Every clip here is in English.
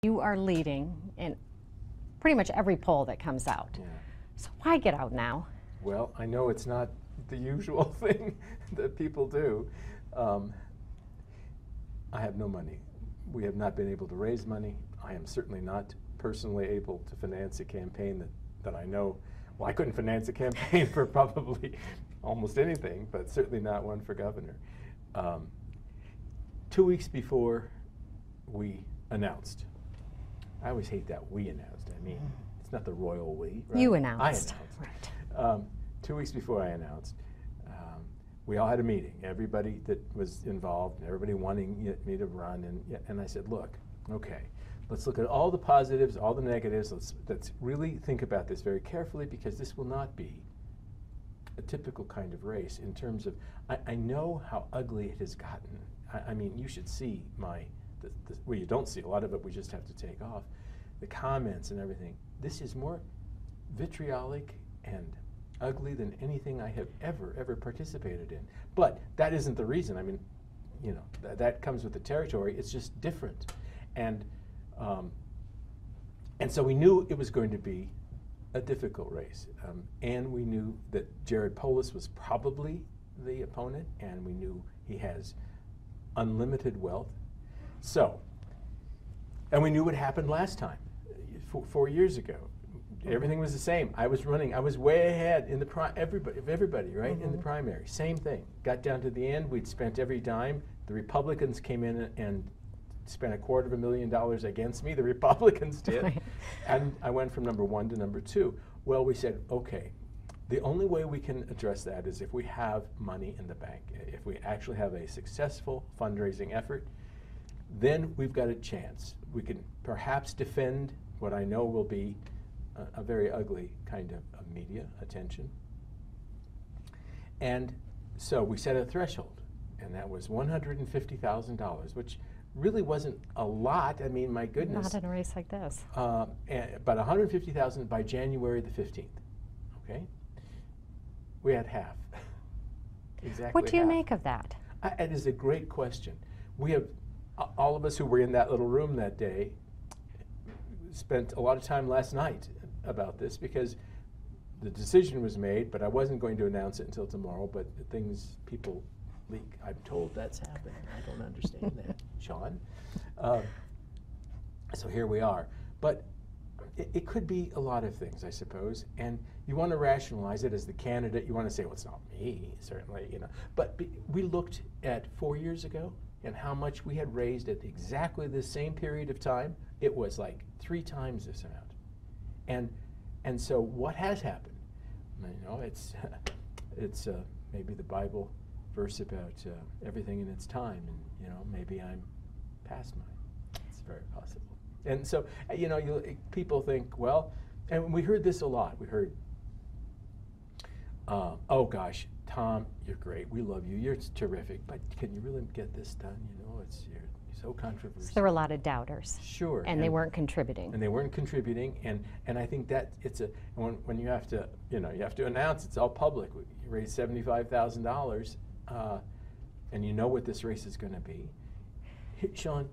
You are leading in pretty much every poll that comes out. Yeah. So why get out now? Well, I know it's not the usual thing that people do. I have no money. We have not been able to raise money. I am certainly not personally able to finance a campaign that I know. Well, I couldn't finance a campaign for probably almost anything, but certainly not one for governor. 2 weeks before we announced, I always hate that we announced. I mean, it's not the royal we. Right? You announced. I announced. Right. 2 weeks before I announced, we all had a meeting. Everybody that was involved, everybody wanting me to run, and I said, look, okay, let's look at all the positives, all the negatives. Let's really think about this very carefully, because this will not be a typical kind of race in terms of, I know how ugly it has gotten. I mean, you should see well, you don't see a lot of it, we just have to take off. The comments and everything. This is more vitriolic and ugly than anything I have ever participated in. But that isn't the reason. I mean, you know, that comes with the territory. It's just different. And so we knew it was going to be a difficult race. And we knew that Jared Polis was probably the opponent, and we knew he has unlimited wealth. So, and we knew what happened last time, 4 years ago. Everything was the same. I was running. I was way ahead in the everybody, right? In the primary. Same thing. Got down to the end. We'd spent every dime. The Republicans came in and spent $250,000 against me. The Republicans did. Right. And I went from number 1 to number 2. Well, we said, okay, the only way we can address that is if we have money in the bank. If we actually have a successful fundraising effort, then we've got a chance. We can perhaps defend what I know will be a very ugly kind of media attention. And so we set a threshold, and that was $150,000, which really wasn't a lot. I mean, my goodness. Not in a race like this. But $150,000 by January the 15th, okay? We had half, exactly What do you half. make of that? It is a great question. We have, all of us who were in that little room that day, spent a lot of time last night about this, because the decision was made, but I wasn't going to announce it until tomorrow, but people leak. I'm told that's happening. I don't understand that, Sean. So here we are. But it could be a lot of things, I suppose, and you want to rationalize it as the candidate. You want to say, well, it's not me, certainly, you know. But we looked at 4 years ago and how much we had raised at exactly the same period of time. It was like 3 times this amount. And so what has happened? You know, it's maybe the Bible verse about everything in its time, and you know, maybe I'm past mine. It's very possible. And so, you know, people think, well, and we heard this a lot. We heard, oh gosh, Tom, you're great. We love you. You're terrific. But can you really get this done? You know, you're so controversial. So there were a lot of doubters. Sure. And they weren't contributing. And they weren't contributing. And I think that when you have to, you know, you have to announce, it's all public. You raise $75,000, and you know what this race is going to be. Sean,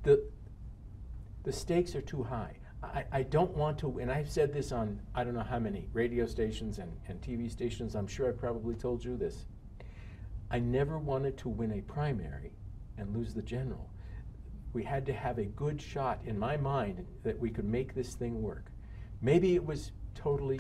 the stakes are too high. I don't want to, and I've said this on I don't know how many radio stations and TV stations. I'm sure I probably told you this. I never wanted to win a primary and lose the general. We had to have a good shot in my mind that we could make this thing work. Maybe it was totally,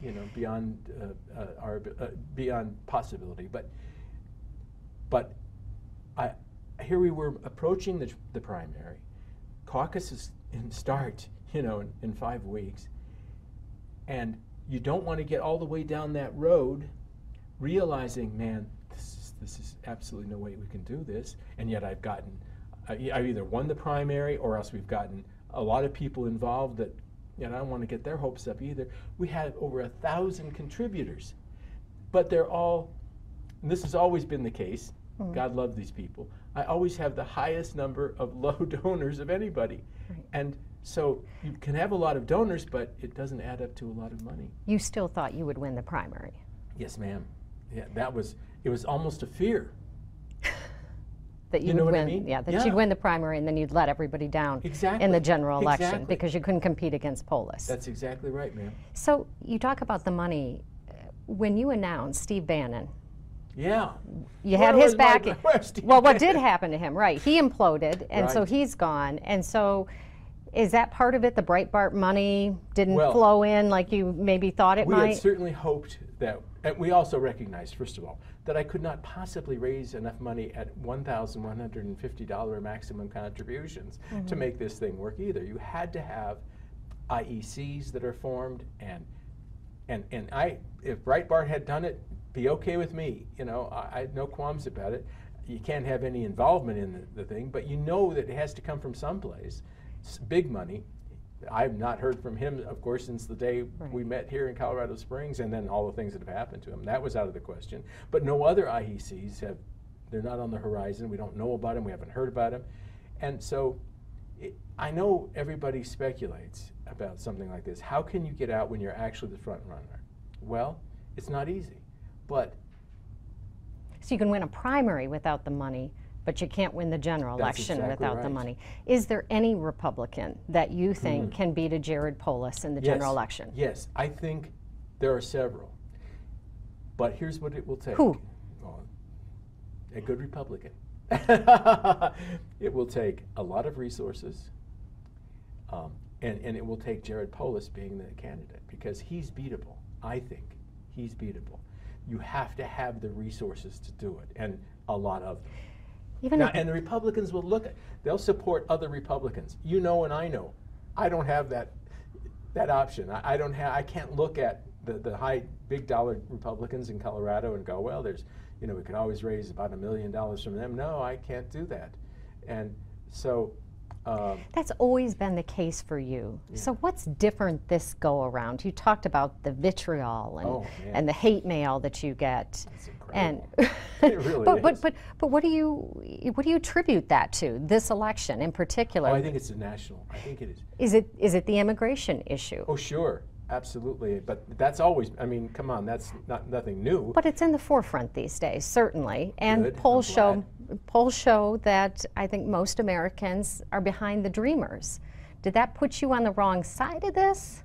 you know, beyond possibility, but here we were approaching the primary. Caucuses start, you know, in 5 weeks, and you don't want to get all the way down that road realizing, man, this is absolutely no way we can do this, and yet I've either won the primary, or else we've gotten a lot of people involved that, you know, I don't want to get their hopes up either. We had over 1,000 contributors, but they're all, and this has always been the case, God love these people, I always have the highest number of low donors of anybody. Right. And so you can have a lot of donors, but it doesn't add up to a lot of money. You still thought you would win the primary? Yes, ma'am. Yeah, it was almost a fear. that you You know would what I win. mean? Yeah, that Yeah. you'd win the primary and then you'd let everybody down Exactly. in the general election Exactly. because you couldn't compete against Polis. That's exactly right, ma'am. So you talk about the money. When you announced Steve Bannon, Yeah. you had Where his was my- backing. where's Steve Well, what did Bannon? happen to him? Right, he imploded, and so Right. he's gone. And so, is that part of it? The Breitbart money didn't Well, flow in like you maybe thought it We might. had certainly hoped that, and we also recognized, first of all, that I could not possibly raise enough money at $1,150 maximum contributions to make this thing work either. You had to have IECs that are formed, and if Breitbart had done it, be okay with me. You know, I had no qualms about it. You can't have any involvement in the thing, but you know that it has to come from someplace. It's big money. I've not heard from him, of course, since the day we met here in Colorado Springs, and then all the things that have happened to him. That was out of the question. But no other IECs have, they're not on the horizon. We don't know about them. We haven't heard about them. And so I know everybody speculates about something like this. How can you get out when you're actually the front runner? Well, it's not easy. But So you can win a primary without the money, but you can't win the general That's election exactly without the right. money. Is there any Republican that you think can beat a Jared Polis in the general election? Yes, I think there are several. But here's what it will take. Who? Well, a good Republican. It will take a lot of resources, and it will take Jared Polis being the candidate, because he's beatable. I think he's beatable. You have to have the resources to do it, and a lot of them. Even Now, if, and the Republicans will they'll support other Republicans. You know, and I know. I don't have that option. I can't look at the big dollar Republicans in Colorado and go, well, we could always raise about $1 million from them. No, I can't do that. And so that's always been the case for you. So what's different this go around? You talked about the vitriol and the hate mail that you get. It's And incredible. It really is. but what do you attribute that to, this election in particular? Oh, I think it's a national. I think it is. Is it the immigration issue? Oh, sure. Absolutely. But that's always, I mean, come on, that's nothing new. But it's in the forefront these days, certainly. And Good, polls I'm show that I think most Americans are behind the Dreamers. Did that put you on the wrong side of this?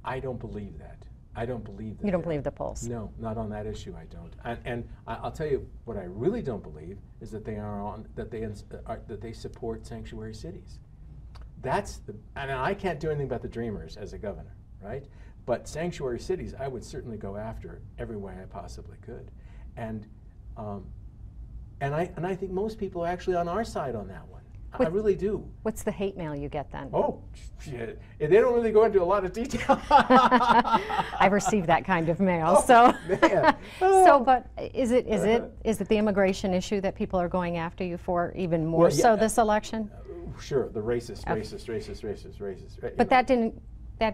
I don't believe that. I don't believe that. You don't believe the polls? No, not on that issue. I don't. And I'll tell you what I really don't believe is that they support sanctuary cities. And I can't do anything about the Dreamers as a governor, right? But sanctuary cities, I would certainly go after every way I possibly could, and I think most people are actually on our side on that one. I really do. What's the hate mail you get then? Oh, shit. They don't really go into a lot of detail. I've received that kind of mail. Man. But is it the immigration issue that people are going after you for even more so this election? Sure, the racist. Right, But that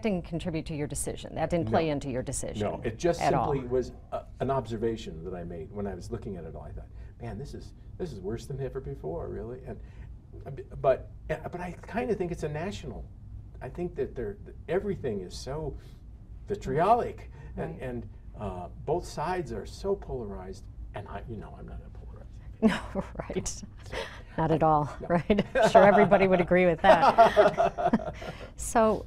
didn't contribute to your decision. That didn't play into your decision. No, it just at simply all. was an observation that I made when I was looking at it all. I thought, man, this is worse than ever before, really. But I kind of think it's a national. I think that everything is so vitriolic, and both sides are so polarized. And I'm not a polarized. No, right. Not at all, right? I'm sure everybody would agree with that. So,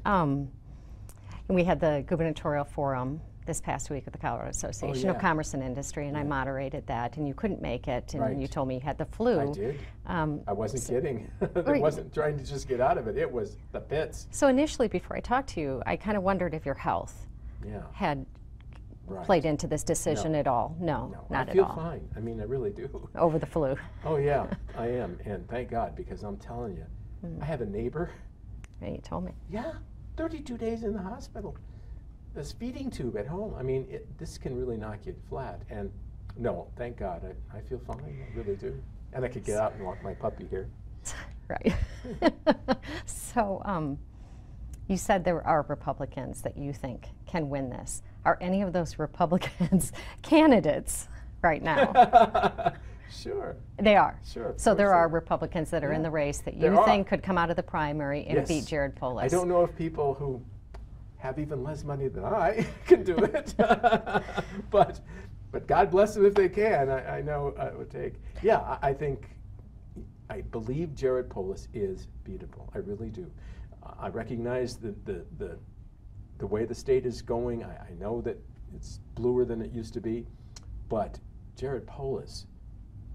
we had the gubernatorial forum this past week at the Colorado Association of Commerce and Industry, and I moderated that, and you couldn't make it, and you told me you had the flu. I did. I wasn't kidding. I wasn't trying to just get out of it. It was the pits. So initially, before I talked to you, I kind of wondered if your health had played into this decision at all. No, not at all. I feel fine. I mean, I really do. Over the flu. Oh, yeah, I am. And thank God, because I'm telling you, I have a neighbor. Yeah, you told me. Yeah, 32 days in the hospital. This feeding tube at home. I mean, this can really knock you flat. And no, thank God, I feel fine. I really do. And I could get out and walk my puppy here. Right. So, you said there are Republicans that you think can win this. Are any of those Republicans candidates right now? Sure. They are. Sure. So there are Republicans that are in the race that you think could come out of the primary and beat Jared Polis. I don't know if people who have even less money than I can do it, but God bless them if they can. I know it would take. Yeah, I think I believe Jared Polis is beatable. I really do. I recognize the way the state is going. I know that it's bluer than it used to be, but Jared Polis,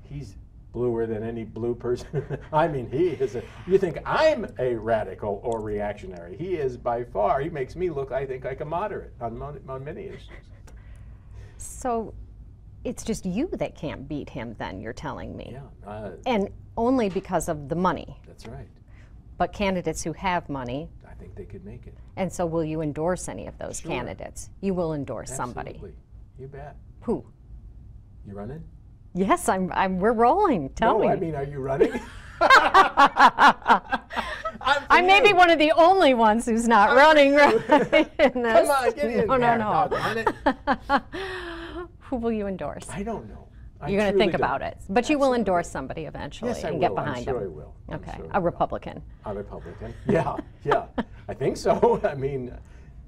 he's bluer than any blue person. I mean, he is you think I'm a radical or reactionary. He is by far, he makes me look, I think, like a moderate on many issues. So it's just you that can't beat him then, you're telling me. Yeah. And only because of the money. That's right. But candidates who have money. I think they could make it. And so will you endorse any of those Sure. candidates? You will endorse Absolutely. somebody. You bet. Who? You running? Yes, we're rolling. Tell me. No, I mean, are you running? I may be one of the only ones who's not running right in this. Come on, get in no, there. No, No. Who will you endorse? I don't know. You're going to think truly about don't. it. But you will Absolutely. endorse somebody eventually Yes, I and will. get behind I'm sure him. I will. I'm Okay, sure I a will. Republican. A Republican. Yeah, yeah. I think so. I mean,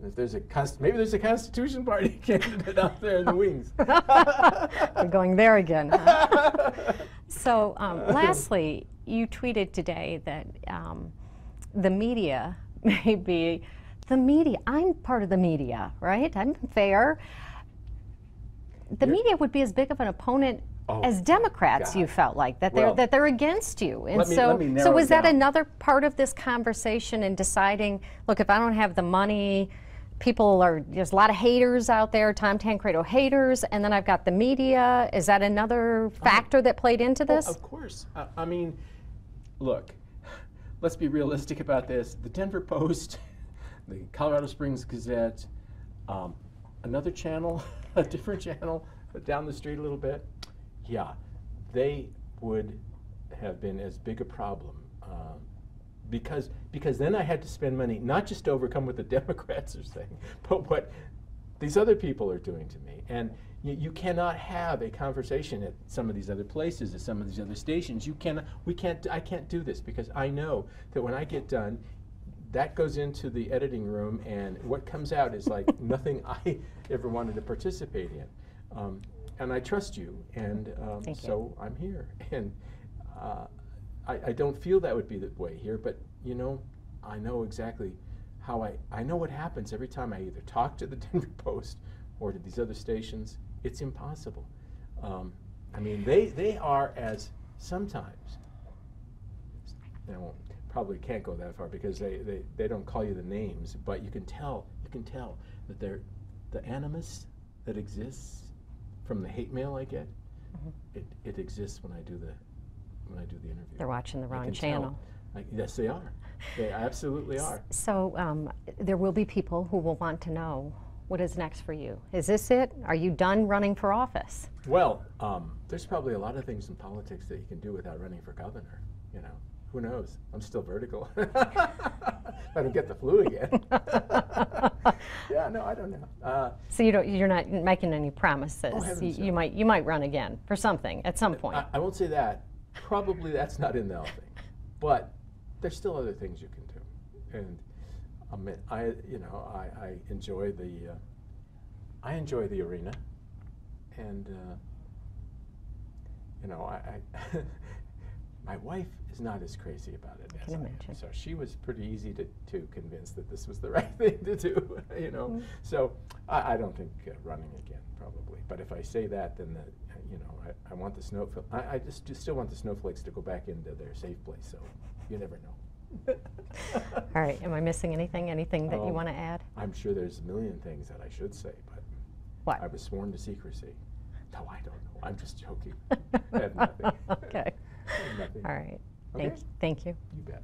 if there's maybe there's a Constitution Party candidate out there in the wings. We're going there again. Huh? So, lastly, you tweeted today that the media may be the media. I'm part of the media, right? I'm fair. The media would be as big of an opponent as Democrats. God. You felt like that Well, they're against you, and let me so narrow was it that down. another part of this conversation in deciding? Look, if I don't have the money, there's a lot of haters out there, Tom Tancredo haters, and then I've got the media. Is that another factor that played into this? Of course. I mean, look, let's be realistic about this. The Denver Post, the Colorado Springs Gazette, another channel, a different channel down the street a little bit, yeah, they would have been as big a problem because then I had to spend money not just to overcome what the Democrats are saying, but what these other people are doing to me. And you cannot have a conversation at some of these other places, at some of these other stations. I can't do this because I know that when I get done, that goes into the editing room, and what comes out is like nothing I ever wanted to participate in. And I trust you, and so I'm here. And I don't feel that would be the way here, but you know, I know exactly how I know what happens every time I either talk to the Denver Post or to these other stations. It's impossible. I mean, they are as sometimes. Probably can't go that far because they don't call you the names, but you can tell that the animus that exists from the hate mail I get, it exists when I do the interview. They're watching the wrong channel. Yes, they are. They absolutely are. So there will be people who will want to know what is next for you. Is this it? Are you done running for office? Well, there's probably a lot of things in politics that you can do without running for governor. You know, who knows? I'm still vertical. I don't get the flu again. Yeah, no, I don't know. So you're not making any promises. Oh, heavens no. You might run again for something at some point. I won't say that. Probably that's not in the offing. But there's still other things you can do, and I enjoy the arena, and my wife is not as crazy about it as I am. So she was pretty easy to convince that this was the right thing to do. So I don't think running again probably. But if I say that, then I want the snowflake. I just still want the snowflakes to go back into their safe place. So you never know. All right. Am I missing anything? Anything that you want to add? I'm sure there's a million things that I should say, but what? I was sworn to secrecy. No, I don't know. I'm just joking. I have nothing. Okay. I have nothing. All right. Okay. Thank you. You bet.